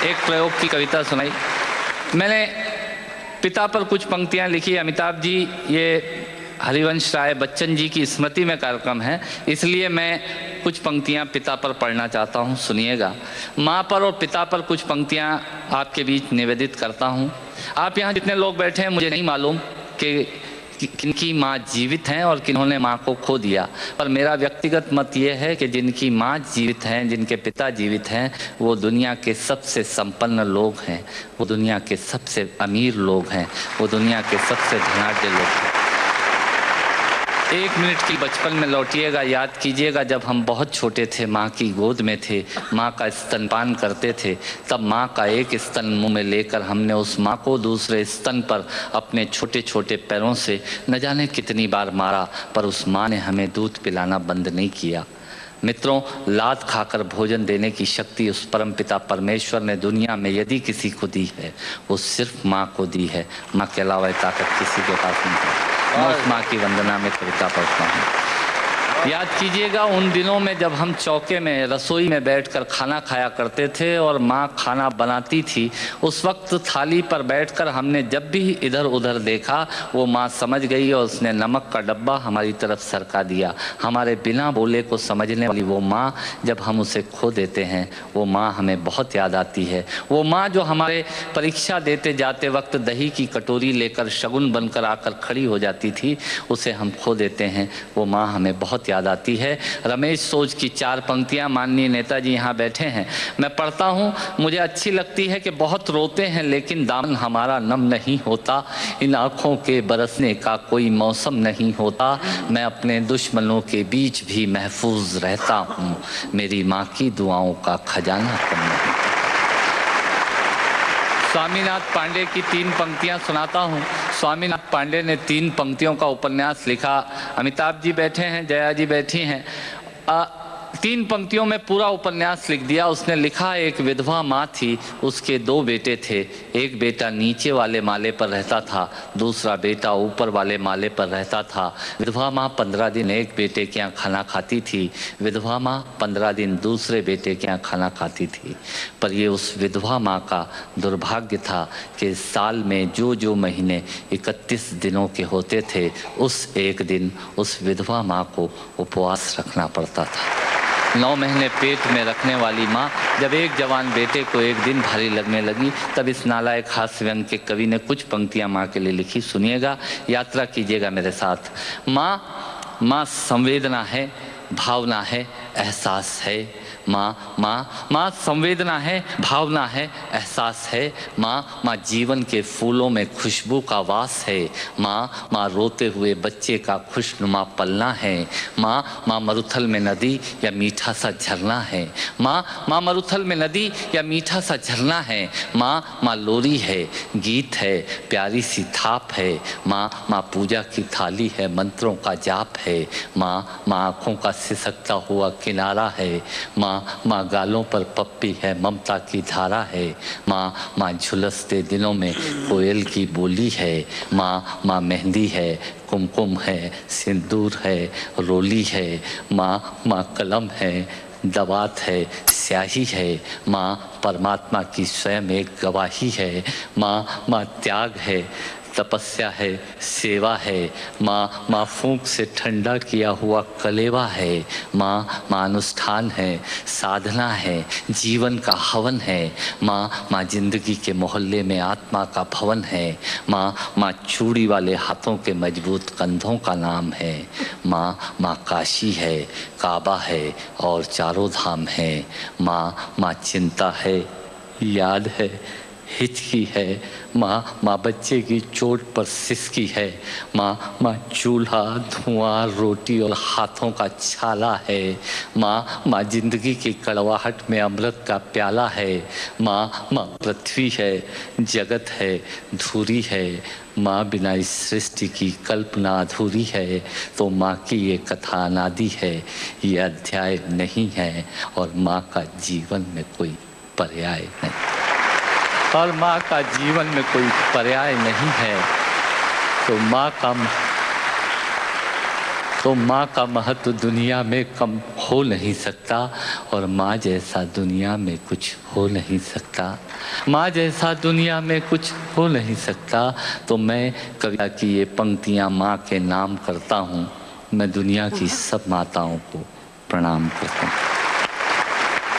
एक प्रयोग की कविता सुनाई। मैंने पिता पर कुछ पंक्तियां लिखी। अमिताभ जी, ये हरिवंश राय बच्चन जी की स्मृति में कार्यक्रम है, इसलिए मैं कुछ पंक्तियां पिता पर पढ़ना चाहता हूं, सुनिएगा। माँ पर और पिता पर कुछ पंक्तियां आपके बीच निवेदित करता हूं। आप यहाँ जितने लोग बैठे हैं, मुझे नहीं मालूम कि किनकी माँ जीवित हैं और किन्होंने माँ को खो दिया, पर मेरा व्यक्तिगत मत ये है कि जिनकी माँ जीवित हैं, जिनके पिता जीवित हैं, वो दुनिया के सबसे संपन्न लोग हैं, वो दुनिया के सबसे अमीर लोग हैं, वो दुनिया के सबसे धनाढ्य लोग हैं। एक मिनट की बचपन में लौटिएगा, याद कीजिएगा जब हम बहुत छोटे थे, माँ की गोद में थे, माँ का स्तनपान करते थे, तब माँ का एक स्तन मुंह में लेकर हमने उस माँ को दूसरे स्तन पर अपने छोटे छोटे पैरों से न जाने कितनी बार मारा, पर उस माँ ने हमें दूध पिलाना बंद नहीं किया। मित्रों, लात खाकर भोजन देने की शक्ति उस परमपिता परमेश्वर ने दुनिया में यदि किसी को दी है, वो सिर्फ माँ को दी है। माँ के अलावा ये ताकत किसी के पास नहीं है। मैं उस माँ की वंदना में कविता पढ़ता हूँ। याद कीजिएगा उन दिनों में जब हम चौके में, रसोई में बैठकर खाना खाया करते थे और माँ खाना बनाती थी। उस वक्त थाली पर बैठकर हमने जब भी इधर उधर देखा, वो माँ समझ गई और उसने नमक का डब्बा हमारी तरफ सरका दिया। हमारे बिना बोले को समझने वाली वो माँ, जब हम उसे खो देते हैं, वो माँ हमें बहुत याद आती है। वो माँ जो हमारे परीक्षा देते जाते वक्त दही की कटोरी लेकर शगुन बनकर आकर खड़ी हो जाती थी, उसे हम खो देते हैं। वो माँ हमें बहुत याद आती है। रमेश सोज की 4 पंक्तियां, माननीय नेताजी यहाँ बैठे हैं, मैं पढ़ता हूँ। मुझे अच्छी लगती है कि बहुत रोते हैं लेकिन दामन हमारा नम नहीं होता, इन आँखों के बरसने का कोई मौसम नहीं होता, मैं अपने दुश्मनों के बीच भी महफूज रहता हूँ, मेरी माँ की दुआओं का खजाना कम नहीं। स्वामीनाथ पांडे की 3 पंक्तियां सुनाता हूं। स्वामीनाथ पांडे ने 3 पंक्तियों का उपन्यास लिखा। अमिताभ जी बैठे हैं, जया जी बैठी हैं। 3 पंक्तियों में पूरा उपन्यास लिख दिया उसने। लिखा, एक विधवा माँ थी, उसके 2 बेटे थे। एक बेटा नीचे वाले माले पर रहता था, दूसरा बेटा ऊपर वाले माले पर रहता था। विधवा माँ 15 दिन एक बेटे के यहाँ खाना खाती थी, विधवा माँ 15 दिन दूसरे बेटे के यहाँ खाना खाती थी। पर ये उस विधवा माँ का दुर्भाग्य था कि साल में जो महीने 31 दिनों के होते थे, उस एक दिन उस विधवा माँ को उपवास रखना पड़ता था। 9 महीने पेट में रखने वाली माँ जब एक जवान बेटे को एक दिन भारी लगने लगी, तब इस नालायक हास्य व्यंग के कवि ने कुछ पंक्तियां माँ के लिए लिखी। सुनिएगा, यात्रा कीजिएगा मेरे साथ। माँ संवेदना है, भावना है, एहसास है। माँ संवेदना है, भावना है, एहसास है। माँ जीवन के फूलों में खुशबू का वास है। माँ रोते हुए बच्चे का खुशनुमा पलना है। माँ मरुथल में नदी या मीठा सा झरना है। माँ मरुथल में नदी या मीठा सा झरना है। माँ लोरी है, गीत है, प्यारी सी थाप है। माँ पूजा की थाली है, मंत्रों का जाप है। माँ आँखों का सिसकता हुआ किनारा है। माँ गालों पर पप्पी है, ममता की धारा है। माँ झुलसते दिनों में कोयल की बोली है। माँ मेहंदी है, कुमकुम है, सिंदूर है, रोली है। माँ कलम है, दवात है, स्याही है। माँ परमात्मा की स्वयं एक गवाही है। माँ त्याग है, तपस्या है, सेवा है। माँ फूंक से ठंडा किया हुआ कलेवा है। माँ अनुष्ठान है, साधना है, जीवन का हवन है। माँ जिंदगी के मोहल्ले में आत्मा का भवन है। माँ चूड़ी वाले हाथों के मजबूत कंधों का नाम है। माँ काशी है, काबा है और चारों धाम है। माँ चिंता है, याद है, हिचकी है। माँ बच्चे की चोट पर सिसकी है। माँ चूल्हा, धुआं, रोटी और हाथों का छाला है। माँ जिंदगी की कड़वाहट में अमृत का प्याला है। माँ पृथ्वी है, जगत है, धूरी है। माँ बिना इस सृष्टि की कल्पना अधूरी है। तो माँ की ये कथा अनादि है, ये अध्याय नहीं है, और माँ का जीवन में कोई पर्याय नहीं, और माँ का जीवन में कोई पर्याय नहीं है। तो माँ का तो माँ का महत्व दुनिया में कम हो नहीं सकता और माँ जैसा दुनिया में कुछ हो नहीं सकता। माँ जैसा दुनिया में कुछ हो नहीं सकता। तो मैं कविता की ये पंक्तियाँ माँ के नाम करता हूँ। मैं दुनिया की सब माताओं को प्रणाम करता हूँ।